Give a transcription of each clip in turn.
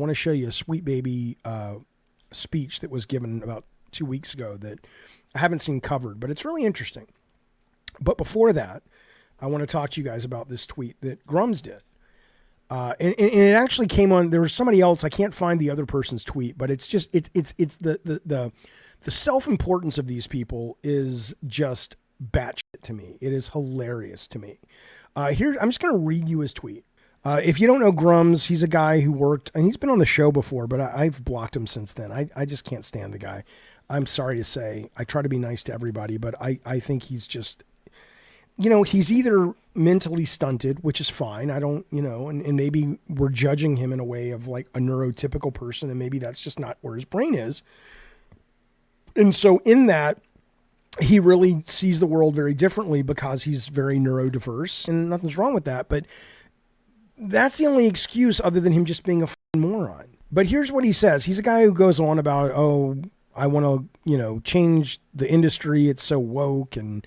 want to show you a Sweet Baby speech that was given about 2 weeks ago that I haven't seen covered, but it's really interesting. But before that, I want to talk to you guys about this tweet that Grummz did. And it actually came on, there was somebody else, I can't find the other person's tweet, but it's just, it's the self-importance of these people is just batshit to me. It is hilarious to me. Here, I'm just going to read you his tweet. If you don't know Grummz, he's a guy who worked, and he's been on the show before, but I've blocked him since then. I just can't stand the guy. I'm sorry to say, I try to be nice to everybody, but I think he's just, he's either mentally stunted, which is fine. I don't, and maybe we're judging him in a way of like a neurotypical person, and maybe that's just not where his brain is. And so in that, he really sees the world very differently because he's very neurodiverse, and nothing's wrong with that. But that's the only excuse other than him just being a moron. But here's what he says. He's a guy who goes on about, I want to, change the industry. It's so woke and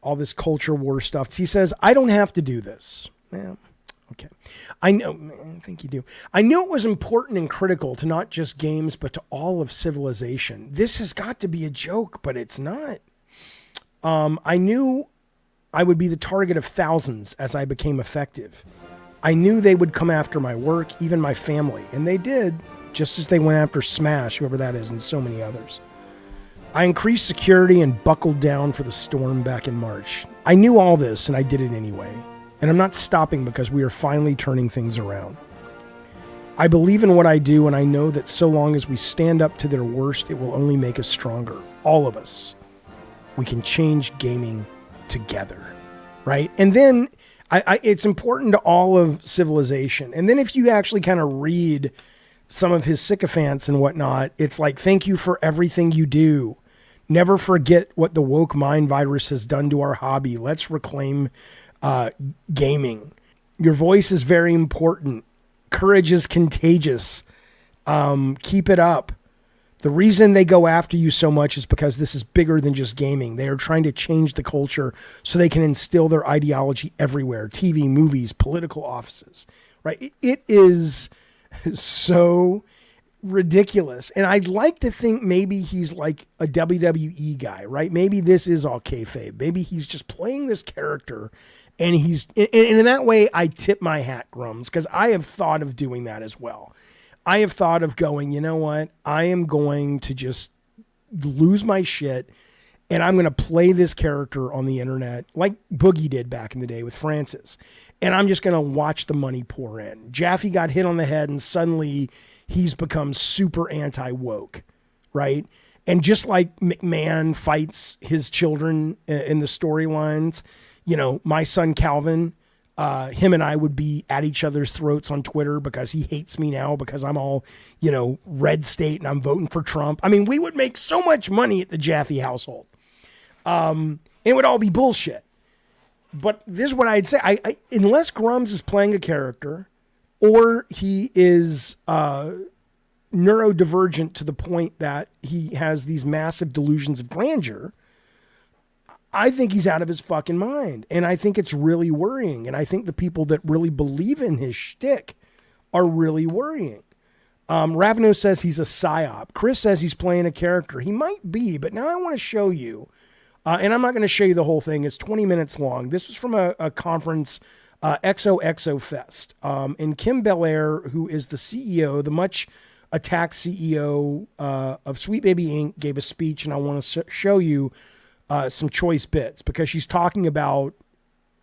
all this culture war stuff. He says, I don't have to do this. Yeah. Okay. I know, I think you do. I knew it was important and critical to not just games, but to all of civilization. This has got to be a joke, but it's not. I knew I would be the target of thousands as I became effective. I knew they would come after my work, even my family, and they did, just as they went after Smash, whoever that is, and so many others. I increased security and buckled down for the storm back in March. I knew all this, and I did it anyway. And I'm not stopping because we are finally turning things around. I believe in what I do, and I know that so long as we stand up to their worst, it will only make us stronger. All of us. We can change gaming together, right? And then it's important to all of civilization. And then if you actually kind of read some of his sycophants and whatnot, it's like, thank you for everything you do. Never forget what the woke mind virus has done to our hobby. Let's reclaim gaming. Your voice is very important. Courage is contagious. Keep it up. The reason they go after you so much is because this is bigger than just gaming. They are trying to change the culture so they can instill their ideology everywhere. TV, movies, political offices, right? It is so ridiculous. And I'd like to think maybe he's like a WWE guy, right? Maybe this is all kayfabe. Maybe he's just playing this character, and in that way, I tip my hat, Grummz, because I have thought of doing that as well. I have thought of going, you know what? I am going to just lose my shit, and I'm going to play this character on the internet like Boogie did back in the day with Francis. And I'm just going to watch the money pour in. Jaffe got hit on the head, and suddenly he's become super anti-woke, right? And just like McMahon fights his children in the storylines, my son Calvin, him and I would be at each other's throats on Twitter because he hates me now because I'm all, red state and I'm voting for Trump. I mean, we would make so much money at the Jaffe household. It would all be bullshit. But this is what I'd say. I unless Grummz is playing a character or he is neurodivergent to the point that he has these massive delusions of grandeur, I think he's out of his fucking mind. And I think it's really worrying. And I think the people that really believe in his shtick are really worrying. Ravno says he's a psyop. Chris says he's playing a character. He might be, but now I want to show you. And I'm not going to show you the whole thing. It's 20 minutes long. This was from a conference, XOXO Fest. And Kim Belair, who is the CEO, the much attacked CEO of Sweet Baby Inc., gave a speech. And I want to show you some choice bits because she's talking about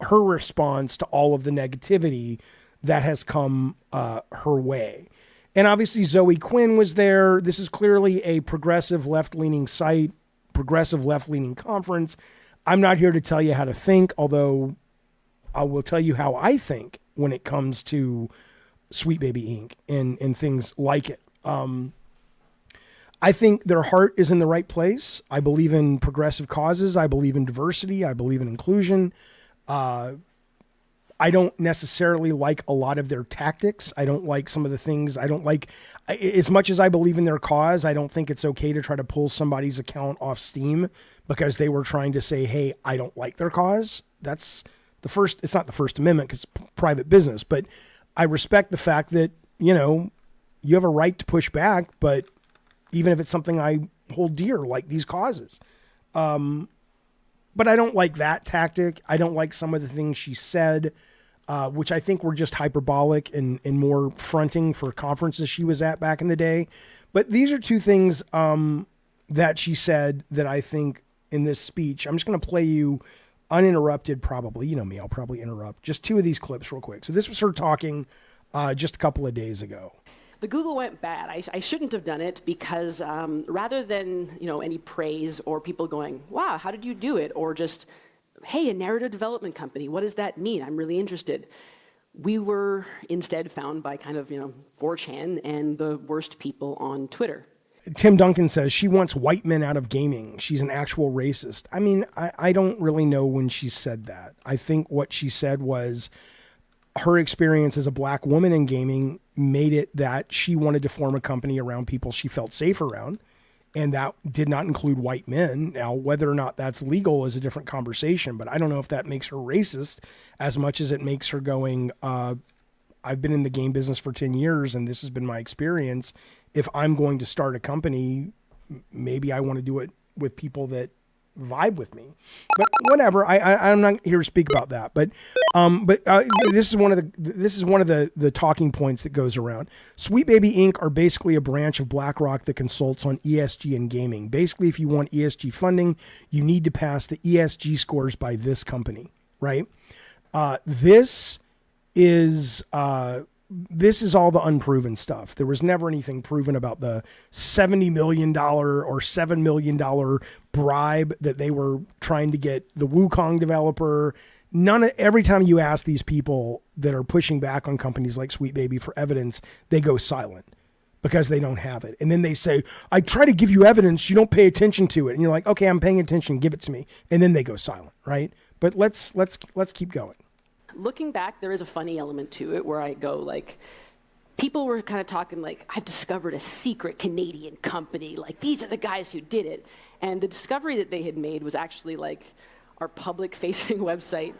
her response to all of the negativity that has come her way. And obviously Zoe Quinn was there. This is clearly a progressive left-leaning site, progressive left-leaning conference. I'm not here to tell you how to think, although I will tell you how I think when it comes to Sweet Baby Inc. and things like it. I think their heart is in the right place. I believe in progressive causes. I believe in diversity. I believe in inclusion. I don't necessarily like a lot of their tactics. I don't like some of the things. I don't like, as much as I believe in their cause, I don't think it's okay to try to pull somebody's account off Steam because they were trying to say, hey, I don't like their cause. That's the first, it's not the First Amendment because it's private business, but I respect the fact that, you have a right to push back, but even if it's something I hold dear, like these causes. But I don't like that tactic. I don't like some of the things she said, which I think were just hyperbolic and more fronting for conferences she was at back in the day. But these are two things that she said that I think in this speech, I'm just going to play you uninterrupted, probably. You know me, I'll probably interrupt. Just two of these clips real quick. So this was her talking just a couple of days ago. The Google went bad. I shouldn't have done it because rather than any praise or people going, wow, how did you do it? Or just, hey, a narrative development company, what does that mean? I'm really interested. We were instead found by kind of 4chan and the worst people on Twitter. Tim Duncan says she wants white men out of gaming. She's an actual racist. I mean, I don't really know when she said that. I think what she said was her experience as a black woman in gaming made it that she wanted to form a company around people she felt safe around. And that did not include white men. Now, whether or not that's legal is a different conversation, but I don't know if that makes her racist as much as it makes her going, I've been in the game business for 10 years and this has been my experience. If I'm going to start a company, maybe I want to do it with people that vibe with me, but whatever. I'm not here to speak about that, but this is one of the talking points that goes around. Sweet Baby Inc. are basically a branch of BlackRock that consults on ESG and gaming. Basically, if you want ESG funding, you need to pass the ESG scores by this company, right? This is all the unproven stuff. There was never anything proven about the $70 million or $7 million bribe that they were trying to get the Wukong developer. Every time you ask these people that are pushing back on companies like Sweet Baby for evidence, they go silent because they don't have it. And then they say, I try to give you evidence, you don't pay attention to it. And you're like, okay, I'm paying attention, give it to me. And then they go silent, right? But let's keep going. Looking back, there is a funny element to it where I go people were kind of talking I've discovered a secret Canadian company. These are the guys who did it. And the discovery that they had made was actually our public-facing website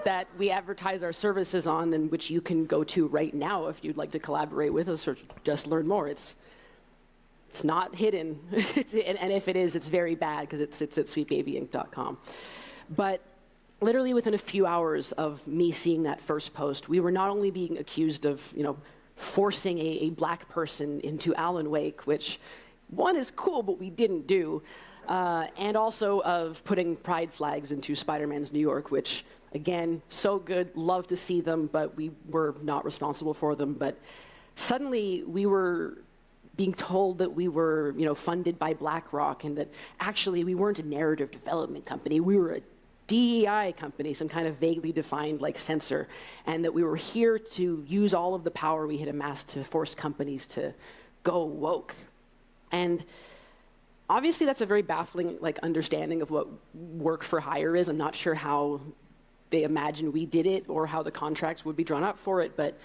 that we advertise our services on, and which you can go to right now if you'd like to collaborate with us or just learn more. It's not hidden, and if it is, it's very bad because it's at sweetbabyinc.com. But literally within a few hours of me seeing that first post, we were not only being accused of, forcing a black person into Alan Wake, which one is cool, but we didn't do, and also of putting pride flags into Spider-Man's New York, which, again, so good, love to see them, but we were not responsible for them. But suddenly we were being told that we were, funded by BlackRock, and that actually we weren't a narrative development company, we were a DEI company, some kind of vaguely defined censor, and that we were here to use all of the power we had amassed to force companies to go woke. And obviously that's a very baffling understanding of what work for hire is. I'm not sure how they imagine we did it or how the contracts would be drawn up for it, but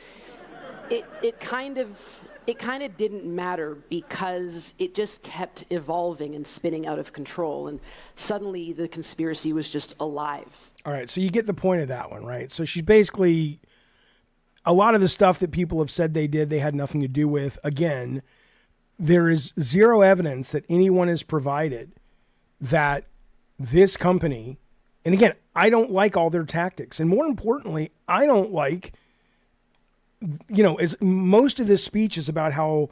it kind of didn't matter because it just kept evolving and spinning out of control, and suddenly the conspiracy was just alive. All right, so you get the point of that one, right? So she's basically, a lot of the stuff that people have said they did, they had nothing to do with. Again, there is zero evidence that anyone has provided that this company, and again, I don't like all their tactics, and more importantly, I don't like, as most of this speech is about how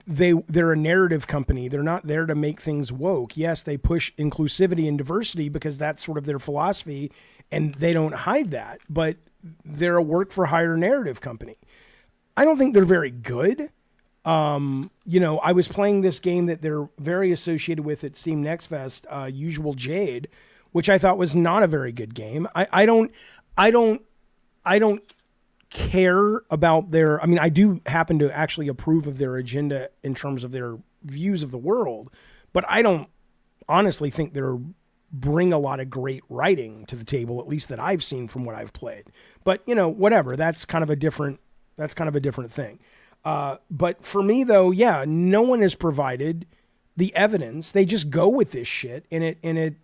they're a narrative company. They're not there to make things woke. Yes, they push inclusivity and diversity because that's sort of their philosophy, and they don't hide that, but they're a work for hire narrative company. I don't think they're very good. I was playing this game that they're very associated with at Steam Next Fest, Usual Jade, which I thought was not a very good game. I don't care about their, I do happen to actually approve of their agenda in terms of their views of the world, but I don't honestly think they're bring a lot of great writing to the table, at least that I've seen from what I've played. But whatever, that's kind of a different thing. But for me though, yeah, no one has provided the evidence. They just go with this shit and it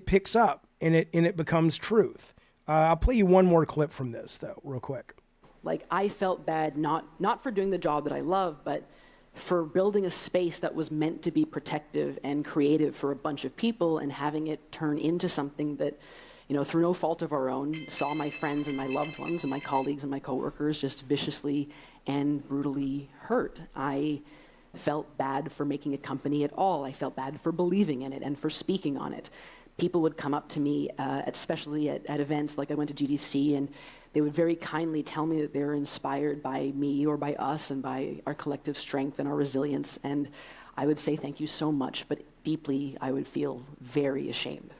picks up and it becomes truth. I'll play you one more clip from this, though, real quick. Like, I felt bad, not for doing the job that I love, but for building a space that was meant to be protective and creative for a bunch of people and having it turn into something that, through no fault of our own, saw my friends and my loved ones and my colleagues and my coworkers just viciously and brutally hurt. I felt bad for making a company at all. I felt bad for believing in it and for speaking on it. People would come up to me, especially at events like I went to GDC, and they would very kindly tell me that they were inspired by me or by us and by our collective strength and our resilience. And I would say thank you so much, but deeply I would feel very ashamed,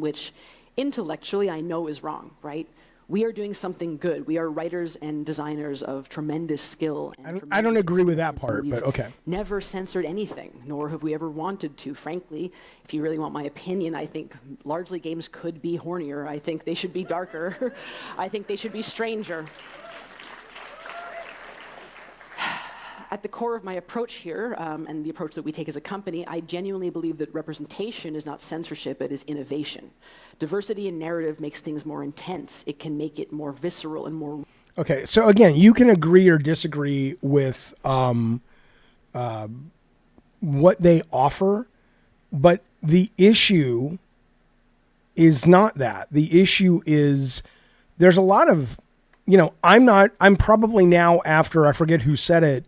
which intellectually I know is wrong, right? We are doing something good. We are writers and designers of tremendous skill. And I don't agree with that part, but okay. Never censored anything, nor have we ever wanted to. Frankly, if you really want my opinion, I think largely games could be hornier. I think they should be darker. I think they should be stranger. At the core of my approach here, and the approach that we take as a company, I genuinely believe that representation is not censorship, it is innovation. Diversity in narrative makes things more intense. It can make it more visceral and more... Okay, so again, you can agree or disagree with what they offer, but the issue is not that. The issue is there's a lot of... I'm probably now, after, I forget who said it,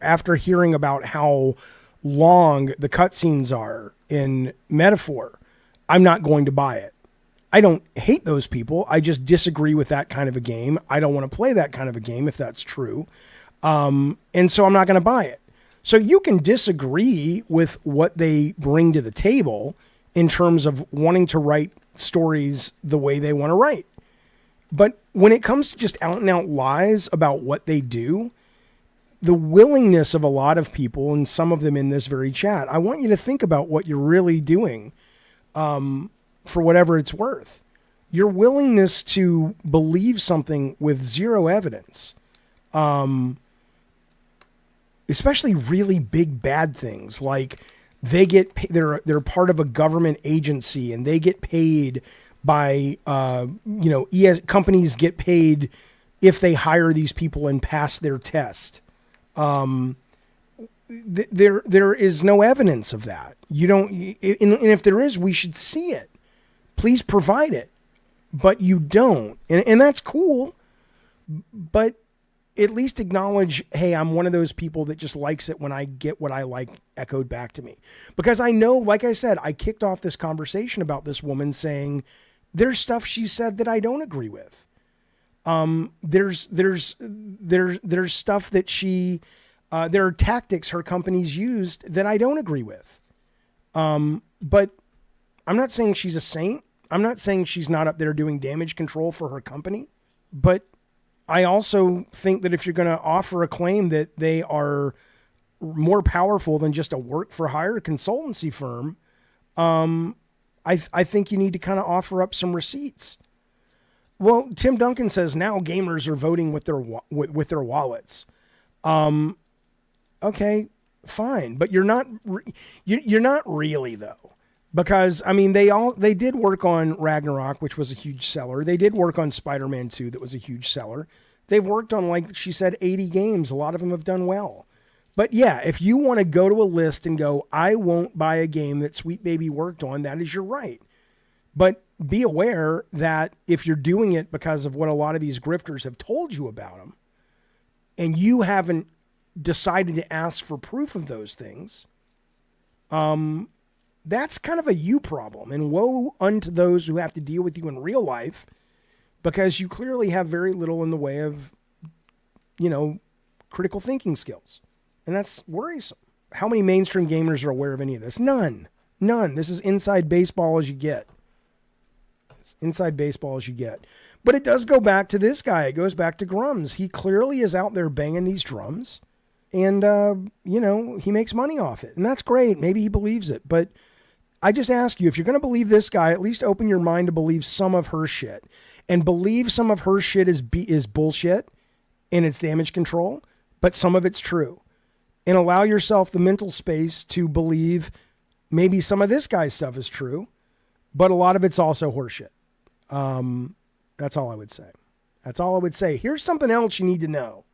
after hearing about how long the cutscenes are in Metaphor, I'm not going to buy it. I don't hate those people. I just disagree with that kind of a game. I don't want to play that kind of a game if that's true. And so I'm not going to buy it. So you can disagree with what they bring to the table in terms of wanting to write stories the way they want to write. But when it comes to just out and out lies about what they do, the willingness of a lot of people, and some of them in this very chat, I want you to think about what you're really doing for whatever it's worth. Your willingness to believe something with zero evidence, especially really big bad things like they're part of a government agency and they get paid by, companies get paid if they hire these people and pass their test. There is no evidence of that. You don't, and if there is, we should see it. Please provide it, but you don't. And that's cool, but at least acknowledge, hey, I'm one of those people that just likes it when I get what I like echoed back to me. Because I know, like I said, I kicked off this conversation about this woman saying, there's stuff she said that I don't agree with. There's stuff that there are tactics her company's used that I don't agree with. But I'm not saying she's a saint. I'm not saying she's not up there doing damage control for her company. But I also think that if you're going to offer a claim that they are more powerful than just a work for hire consultancy firm, I think you need to kind of offer up some receipts. Well, Tim Duncan says now gamers are voting with their wallets. Okay, fine, but you're not really though, because I mean they did work on Ragnarok, which was a huge seller. They did work on Spider-Man 2, that was a huge seller. They've worked on, like she said, 80 games. A lot of them have done well. But yeah, if you want to go to a list and go, I won't buy a game that Sweet Baby worked on, that is your right. But be aware that if you're doing it because of what a lot of these grifters have told you about them, and you haven't decided to ask for proof of those things, that's kind of a you problem. And woe unto those who have to deal with you in real life, because you clearly have very little in the way of, critical thinking skills. And that's worrisome. How many mainstream gamers are aware of any of this? None. This is inside baseball as you get. Inside baseball as you get. But it does go back to this guy. It goes back to Grummz. He clearly is out there banging these drums. And, he makes money off it. And that's great. Maybe he believes it. But I just ask you, if you're going to believe this guy, at least open your mind to believe some of her shit. And believe some of her shit is bullshit and it's damage control. But some of it's true. And allow yourself the mental space to believe maybe some of this guy's stuff is true, but a lot of it's also horseshit. That's all I would say. That's all I would say. Here's something else you need to know.